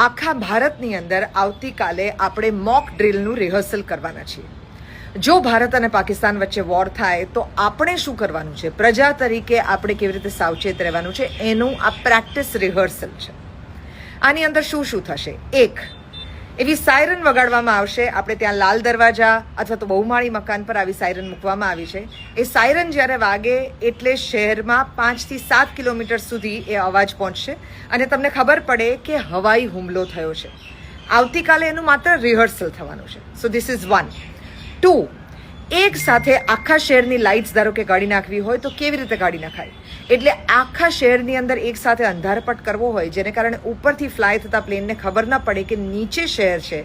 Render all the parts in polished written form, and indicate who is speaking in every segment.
Speaker 1: આખા ભારતની અંદર આવતીકાલે આપણે મોક ડ્રિલનું રિહર્સલ કરવાના છીએ. જો ભારત અને પાકિસ્તાન વચ્ચે વોર થાય તો આપણે શું કરવાનું છે, પ્રજા તરીકે આપણે કેવી રીતે સાવચેત રહેવાનું છે, એનું આ પ્રેક્ટિસ રિહર્સલ છે. આની અંદર શું શું થશે? એક, એવી સાયરન વગાડવામાં આવશે. આપણે ત્યાં લાલ દરવાજા અથવા તો બહુમાળી મકાન પર આવી સાયરન મૂકવામાં આવી છે. એ સાયરન જ્યારે વાગે એટલે શહેરમાં 5 થી 7 કિલોમીટર સુધી એ અવાજ પહોંચશે અને તમને ખબર પડે કે હવાઈ હુમલો થયો છે. આવતીકાલે એનું માત્ર રિહર્સલ થવાનું છે. So this is 1. 2, એક સાથે આખા શહેરની લાઇટ્સ ધારો કે કાઢી નાખવી હોય તો કેવી રીતે કાઢી નખાય? એટલે આખા શહેરની અંદર એક સાથે અંધારપટ કરવો હોય જેને કારણે ઉપરથી ફ્લાય થતા પ્લેનને ખબર ના પડે કે નીચે શહેર છે,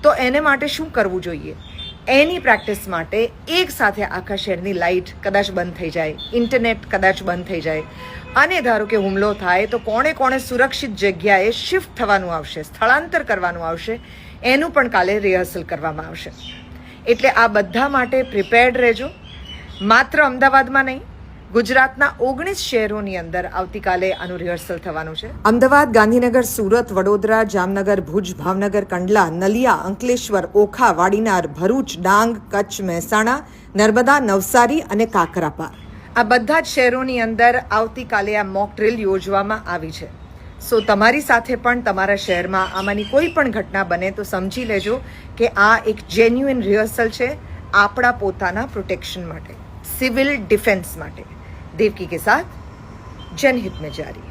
Speaker 1: તો એને માટે શું કરવું જોઈએ? એની પ્રેક્ટિસ માટે એક સાથે આખા શહેરની લાઇટ કદાચ બંધ થઈ જાય, ઇન્ટરનેટ કદાચ બંધ થઈ જાય અને ધારો કે હુમલો થાય તો કોણે કોણે સુરક્ષિત જગ્યાએ શિફ્ટ થવાનું આવશે, સ્થળાંતર કરવાનું આવશે, એનું પણ કાલે રિહર્સલ કરવામાં આવશે. એટલે આ બધા માટે પ્રિપેર્ડ રહેજો. માત્ર અમદાવાદમાં નહીં, ગુજરાતના 19 શહેરોની અંદર આવતીકાલે આનું રિહર્સલ થવાનું છે. અમદાવાદ, ગાંધીનગર, સુરત, વડોદરા, જામનગર, ભુજ, ભાવનગર, કંડલા, નલિયા, અંકલેશ્વર, ઓખા, વાડીનાર, ભરૂચ, ડાંગ, કચ્છ, મહેસાણા, નર્મદા, નવસારી અને કાકરાપાર, આ બધા જ શહેરોની અંદર આવતીકાલે આ મોક ડ્રિલ યોજવામાં આવી છે. સો તમારી સાથે પણ તમારા શહેરમાં આમાંની કોઈ પણ ઘટના બને તો સમજી લેજો કે આ એક જેન્યુઇન રિહર્સલ છે આપણા પોતાના પ્રોટેક્શન માટે, સિવિલ ડિફેન્સ માટે. દેવકી કે સાથ, જનહિત મેં જારી.